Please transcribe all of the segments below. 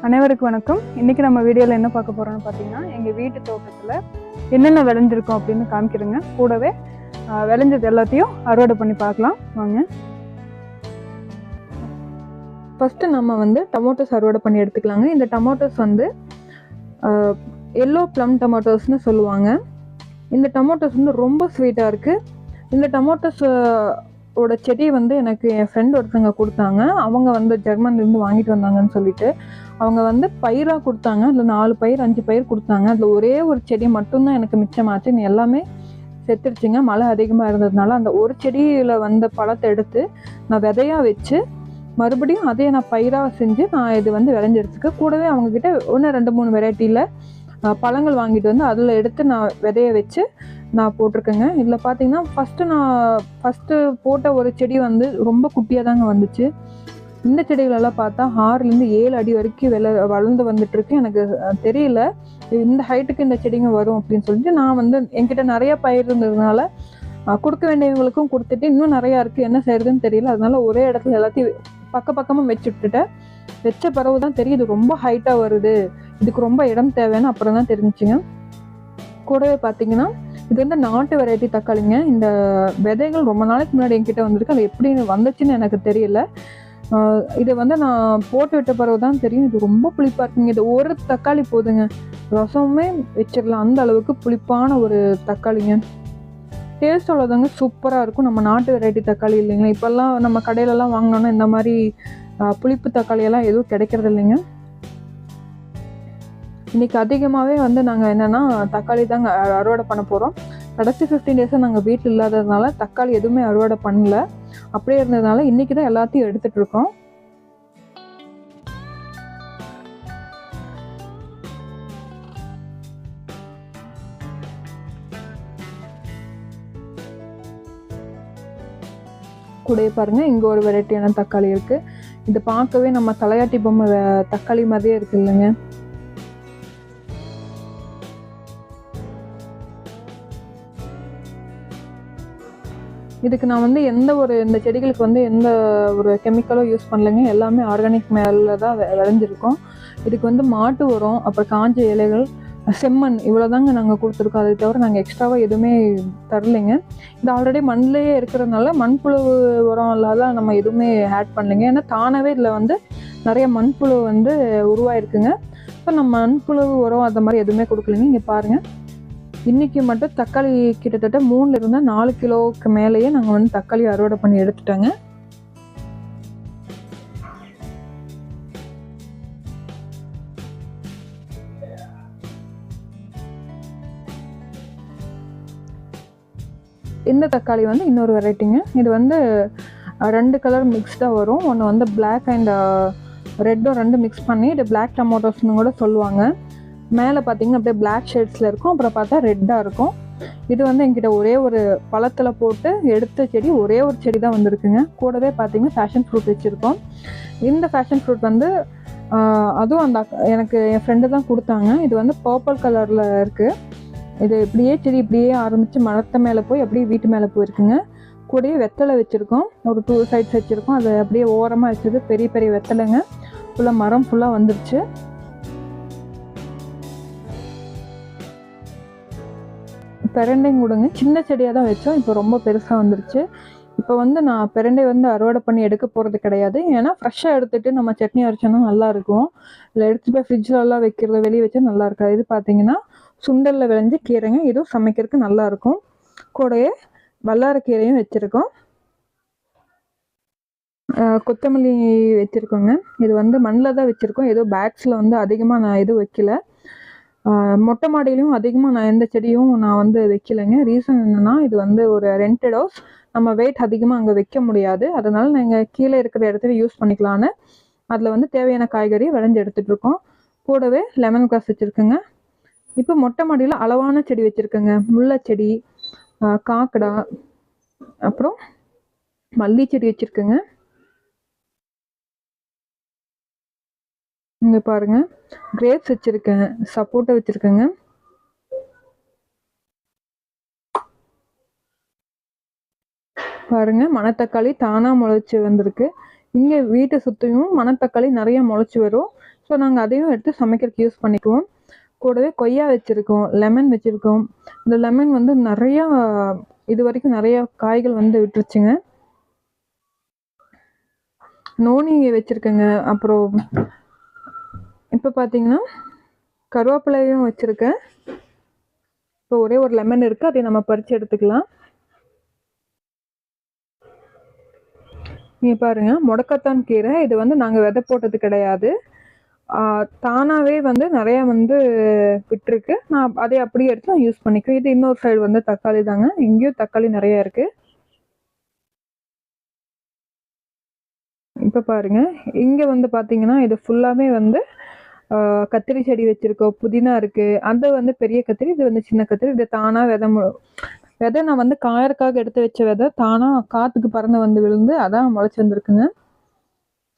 அனைவருக்கும் வணக்கம். இன்னைக்கு நம்ம வீடியோவில் என்ன பார்க்க போறோம்னு பார்த்தீங்கன்னா, எங்கள் வீட்டு தோட்டத்தில் என்னென்ன விளைஞ்சிருக்கோம் அப்படின்னு காமிக்கிறேங்க. கூடவே விளைஞ்சது எல்லாத்தையும் அறுவடை பண்ணி பார்க்கலாம் வாங்க. ஃபஸ்ட்டு நம்ம டொமேட்டோஸ் அறுவடை பண்ணி எடுத்துக்கலாங்க. இந்த டொமேட்டோஸ் எல்லோ ப்ளம் டொமேட்டோஸ்னு சொல்லுவாங்க. இந்த டொமேட்டோஸ் ரொம்ப ஸ்வீட்டாக இருக்குது. இந்த டொமேட்டோஸ் ஓட செடி எனக்கு என் ஃப்ரெண்ட் ஒருத்தங்க கொடுத்தாங்க. அவங்க ஜெர்மன்லேருந்து வாங்கிட்டு வந்தாங்கன்னு சொல்லிட்டு அவங்க பயிராக கொடுத்தாங்க. அதில் 4 பயிர் 5 பயிர் கொடுத்தாங்க. அதில் ஒரே ஒரு செடி மட்டும்தான் எனக்கு மிச்சமாச்சு. எல்லாமே செத்துருச்சுங்க. மழை அதிகமாக இருந்ததுனால அந்த ஒரு செடியில் வந்த பழத்தை எடுத்து நான் விதையாக வச்சு மறுபடியும் அதே நான் பயிராக செஞ்சு நான் இது விளைஞ்சிருச்சுக்கு. கூடவே அவங்கக்கிட்ட 1 2 3 வெரைட்டியில் பழங்கள் வாங்கிட்டு அதில் எடுத்து நான் விதைய வச்சு நான் போட்டிருக்கேங்க. இதில் பார்த்தீங்கன்னா ஃபஸ்ட்டு போட்ட ஒரு செடி ரொம்ப குட்டியாக தாங்க வந்துச்சு. இந்த செடிகளெல்லாம் பார்த்தா 6லேருந்து 7 அடி வரைக்கும் வளர்ந்து வந்துட்டுருக்கு. எனக்கு தெரியல இந்த ஹைட்டுக்கு இந்த செடிங்க வரும் அப்படின்னு சொல்லிட்டு நான் என்கிட்ட நிறையா பயிர் இருந்ததுனால கொடுக்க வேண்டியவங்களுக்கும் கொடுத்துட்டு இன்னும் நிறையா இருக்குது, என்ன செய்யறதுன்னு தெரியல. அதனால ஒரே இடத்துல எல்லாத்தையும் பக்கமாக வச்சு விட்டுட்டேன். வச்ச பிறகு தான் தெரியுது ரொம்ப ஹைட்டாக வருது, இதுக்கு ரொம்ப இடம் தேவைன்னு அப்புறம் தான் தெரிஞ்சுங்க. கூடவே பார்த்தீங்கன்னா இது நாட்டு வெரைட்டி தக்காளிங்க. இந்த விதைகள் ரொம்ப நாளைக்கு முன்னாடி என்கிட்ட வந்திருக்கு. அது எப்படி வந்துச்சுன்னு எனக்கு தெரியல. இதை நான் போட்டு விட்ட பிறகு தான் தெரியும் இது ரொம்ப புளிப்பாக இருக்குங்க. இது ஒரு தக்காளி போதுங்க, ரசமே வச்சிடலாம், அந்த அளவுக்கு புளிப்பான ஒரு தக்காளிங்க. டேஸ்ட் அவ்வளோதாங்க, சூப்பராக இருக்கும். நம்ம நாட்டு வெரைட்டி தக்காளி இல்லைங்களா. இப்போல்லாம் நம்ம கடையிலலாம் வாங்கினோன்னா இந்த மாதிரி புளிப்பு தக்காளியெல்லாம் எதுவும் கிடைக்கிறது இல்லைங்க. இன்றைக்கி அதிகமாகவே நாங்கள் என்னென்னா தக்காளி தாங்க அறுவடை பண்ண போகிறோம். கடைசி 15 டேஸாக நாங்கள் வீட்டில் இல்லாததுனால தக்காளி எதுவுமே அறுவடை பண்ணல. அப்படியே இருந்ததுனால இன்றைக்கி தான் எல்லாத்தையும் எடுத்துகிட்டு இருக்கோம். கூட பாருங்கள், இங்கே ஒரு வெரைட்டியான தக்காளி இருக்குது. இது பார்க்கவே நம்ம தலையாட்டி பொம்மை தக்காளி மாதிரியே இருக்குது இல்லைங்க. இதுக்கு நான் எந்த ஒரு இந்த செடிகளுக்கு எந்த ஒரு கெமிக்கலும் யூஸ் பண்ணலைங்க. எல்லாமே ஆர்கானிக் மேலே தான் விளைஞ்சிருக்கோம். இதுக்கு மாட்டு உரம், அப்புறம் காஞ்ச இலைகள், செம்மண், இவ்வளோதாங்க நாங்கள் கொடுத்துருக்கோம். அதை தவிர நாங்கள் எக்ஸ்ட்ராவாக எதுவுமே தரலைங்க. இது ஆல்ரெடி மண்ணிலேயே இருக்கிறதுனால மண்புழு உரம் இல்லாத நம்ம எதுவுமே ஆட் பண்ணலைங்க. ஏன்னா தானாகவே இதில் நிறைய மண்புழு உருவாயிருக்குங்க. இப்போ நம்ம மண்புழு உரம் அந்த மாதிரி எதுவுமே கொடுக்கலைங்க. இங்கே பாருங்கள், இன்றைக்கி மட்டும் தக்காளி கிட்டத்தட்ட 3லேருந்து 4 கிலோவுக்கு மேலேயே நாங்கள் தக்காளி அறுவடை பண்ணி எடுத்துட்டோங்க. இந்த தக்காளி இன்னொரு வெரைட்டிங்க. இது 2 கலர் மிக்ஸ்டாக வரும். ஒன்று பிளாக் அண்ட் ரெட்டும் 2 மிக்ஸ் பண்ணி இது பிளாக் டொமேட்டோஸ்னு கூட சொல்லுவாங்க. மேலே பார்த்தீங்கன்னா அப்படியே பிளாக் ஷேட்ஸில் இருக்கும், அப்புறம் பார்த்தா ரெட்டாக இருக்கும். இது என்கிட்ட ஒரே ஒரு பழத்தில் போட்டு எடுத்த செடி, ஒரே ஒரு செடி தான் வந்திருக்குங்க. கூடவே பார்த்தீங்கன்னா ஃபேஷன் ஃப்ரூட் வச்சுருக்கோம். இந்த ஃபேஷன் ஃப்ரூட் அதுவும் எனக்கு என் ஃப்ரெண்டு தான் கொடுத்தாங்க. இது பர்பிள் கலரில் இருக்குது. இது இப்படியே செடி இப்படியே ஆரம்பித்து மரத்து மேலே போய் அப்படியே வீட்டு மேலே போயிருக்குங்க. கூடயே வெத்தலை வச்சுருக்கோம், ஒரு 2 சைட்ஸ் வச்சுருக்கோம். அதை அப்படியே ஓரமாக வச்சது பெரிய பெரிய வெத்தலைங்க. ஃபுல்லாக மரம் ஃபுல்லாக வந்துருச்சு. பெரண்டையும் கொடுங்க, சின்ன செடியாக தான் வச்சோம், இப்போ ரொம்ப பெருசாக வந்துருச்சு. இப்போ நான் பெரண்டை அறுவடை பண்ணி எடுக்க போகிறது கிடையாது. ஏன்னா ஃப்ரெஷ்ஷாக எடுத்துகிட்டு நம்ம சட்னி அரைச்சோன்னா நல்லாயிருக்கும். இல்லை எடுத்துகிட்டு போய் ஃப்ரிட்ஜிலலாம் வைக்கிறது, வெளியே வச்சா நல்லா இருக்காது. இது பார்த்தீங்கன்னா சுண்டலில் விளைஞ்ச கீரைங்க, இதுவும் சமைக்கிறதுக்கு நல்லாயிருக்கும். கூடயே வல்லாரக்கீரையும் வச்சுருக்கோம். கொத்தமல்லி வச்சுருக்கோங்க. இது மண்ணில் தான் வச்சுருக்கோம். ஏதோ பேக்ஸில் அதிகமாக நான் எதுவும் வைக்கல. மொட்டை மாடியிலையும் அதிகமாக நான் எந்த செடியும் நான் வைக்கலைங்க. ரீசன் என்னென்னா இது ஒரு ரெண்டட் ஹவுஸ், நம்ம வெயிட் அதிகமாக அங்கே வைக்க முடியாது. அதனால் நாங்கள் கீழே இருக்கிற இடத்துல யூஸ் பண்ணிக்கலான்னு அதில் தேவையான காய்கறி விளைஞ்சு எடுத்துகிட்ருக்கோம். கூடவே லெமன் கிராஸ் வச்சுருக்குங்க. இப்போ மொட்டை மாடியில் அளவான செடி வச்சுருக்கேங்க. முல்லை செடி, காக்கடா, அப்புறம் மல்லி செடி வச்சுருக்கேங்க. இங்கே பாருங்கள், கிரேப்ஸ் வச்சுருக்கேன், சப்போட்டா வச்சுருக்கேங்க. பாருங்கள், மணத்தக்காளி தானாக முளைச்சி வந்திருக்கு. இங்கே வீட்டை சுற்றியும் மணத்தக்காளி நிறைய முளைச்சி வரும். ஸோ நாங்கள் அதையும் எடுத்து சமைக்கிறதுக்கு யூஸ் பண்ணிக்குவோம். கூடவே கொய்யா வச்சுருக்கோம், லெமன் வச்சுருக்கோம். இந்த லெமன் வந்து நிறையா இது வரைக்கும் நிறையா காய்கள் வந்து விட்டுருச்சுங்க. நோனி வச்சுருக்கேங்க. அப்புறம் இப்போ பார்த்தீங்கன்னா கருவேப்பிலையும் வச்சுருக்கேன். இப்போ ஒரே ஒரு லெமன் இருக்குது, அதை நம்ம பறித்து எடுத்துக்கலாம். நீங்கள் பாருங்கள், முடக்கத்தான் கீரை. இது வந்து நாங்கள் விதை போட்டது கிடையாது, தானாகவே வந்து நிறையா வந்து விட்டுருக்கு. நான் அதை அப்படியே எடுத்து நான் யூஸ் பண்ணிக்குவேன். இது இன்னொரு சைடு வந்து தக்காளி தாங்க. இங்கேயும் தக்காளி நிறையா இருக்குது. இப்போ பாருங்கள், இங்கே வந்து பார்த்தீங்கன்னா இது ஃபுல்லாகவே வந்து கத்திரி செடி வச்சுருக்கோம், புதினா இருக்குது. அது வந்து பெரிய கத்திரி, இது வந்து சின்ன கத்திரி. இது தானாக விதை நான் வந்து காயறக்காக எடுத்து வச்ச விதை தானாக காற்றுக்கு பறந்து வந்து விழுந்து அதான் முளைச்சி வந்திருக்குங்க.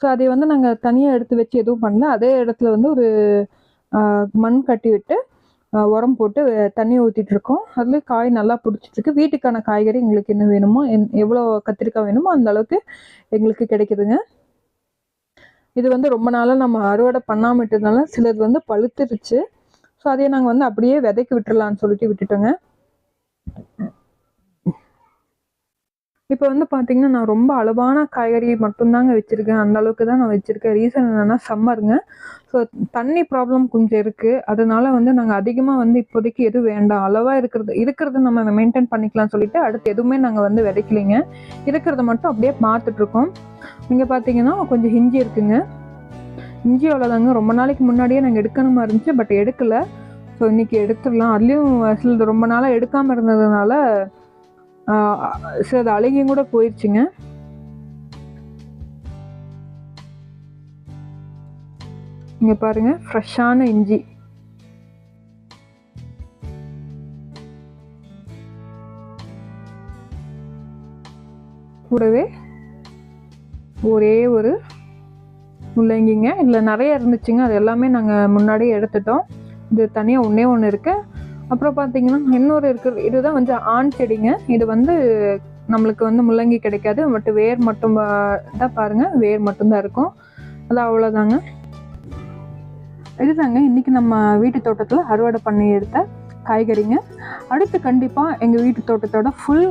ஸோ அதை வந்து நாங்கள் தனியாக எடுத்து வச்சு எதுவும் பண்ணல. அதே இடத்துல வந்து ஒரு மண் கட்டி விட்டு உரம் போட்டு தண்ணி ஊற்றிட்டு இருக்கோம். அதுலேயே காய் நல்லா பிடிச்சிட்ருக்கு. வீட்டுக்கான காய்கறி எங்களுக்கு என்ன வேணுமோ, எவ்வளோ கத்திரிக்காய் வேணுமோ அந்த அளவுக்கு எங்களுக்கு கிடைக்குதுங்க. இது வந்து ரொம்ப நாளாக நம்ம அறுவடை பண்ணாமல் விட்டதுனால சிலது வந்து பழுத்துருச்சு. ஸோ அதையே நாங்கள் வந்து அப்படியே விதைக்கு விட்டுறலான்னு சொல்லிட்டு விட்டுட்டோங்க. இப்போ வந்து பார்த்தீங்கன்னா நான் ரொம்ப அளவான காய்கறி மட்டும்தாங்க வச்சுருக்கேன். அந்த அளவுக்கு தான் நான் வச்சுருக்கேன். ரீசன் என்னென்னா சம்மருங்க. ஸோ தண்ணி ப்ராப்ளம் கொஞ்சம் இருக்குது. அதனால வந்து நாங்கள் அதிகமாக வந்து இப்போதைக்கு எதுவும் வேண்டாம், அளவாக இருக்கிறது நம்ம மெயின்டைன் பண்ணிக்கலாம்னு சொல்லிட்டு அடுத்து எதுவுமே நாங்கள் வந்து விதைக்கலைங்க. இருக்கிறத மட்டும் அப்படியே பார்த்துட்ருக்கோம். இங்கே பார்த்தீங்கன்னா கொஞ்சம் இஞ்சி இருக்குங்க. இஞ்சி அவ்வளோதாங்க. ரொம்ப நாளைக்கு முன்னாடியே நாங்கள் எடுக்கணுமா இருந்துச்சு, பட் எடுக்கலை. ஸோ இன்றைக்கி எடுத்துடலாம். அதுலேயும் சிலது ரொம்ப நாளாக எடுக்காமல் இருந்ததுனால சிலது அழுகியும் கூட போயிடுச்சுங்க. இங்கே பாருங்க, ஃப்ரெஷ்ஷான இஞ்சி. கூடவே ஒரே ஒரு முள்ளங்கிங்க. இதில் நிறைய இருந்துச்சுங்க, அது எல்லாமே நாங்கள் முன்னாடியே எடுத்துட்டோம். இது தனியாக ஒன்று இருக்குது. அப்புறம் பார்த்தீங்கன்னா இன்னொரு இருக்குது, இதுதான் வந்து ஆண் செடிங்க. இது வந்து நம்மளுக்கு வந்து முள்ளங்கி கிடைக்காது, பட் வேர் மட்டும் தான் பாருங்கள், வேர் மட்டும்தான் இருக்கும். அது அவ்வளோதாங்க. இதுதாங்க இன்றைக்கி நம்ம வீட்டு தோட்டத்தில் அறுவடை பண்ணி எடுத்த காய்கறிங்க. அடுத்து கண்டிப்பாக எங்கள் வீட்டு தோட்டத்தோட ஃபுல்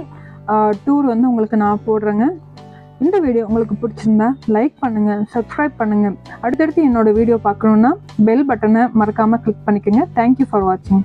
டூர் வந்து உங்களுக்கு நான் போடுறேங்க. இந்த வீடியோ உங்களுக்கு பிடிச்சிருந்தா லைக் பண்ணுங்கள், சப்ஸ்கிரைப் பண்ணுங்கள். அடுத்தடுத்து என்னோடய வீடியோ பார்க்கணுன்னா பெல் பட்டனை மறக்காமல் கிளிக் பண்ணிக்கோங்க. தேங்க்யூ ஃபார் வாட்சிங்.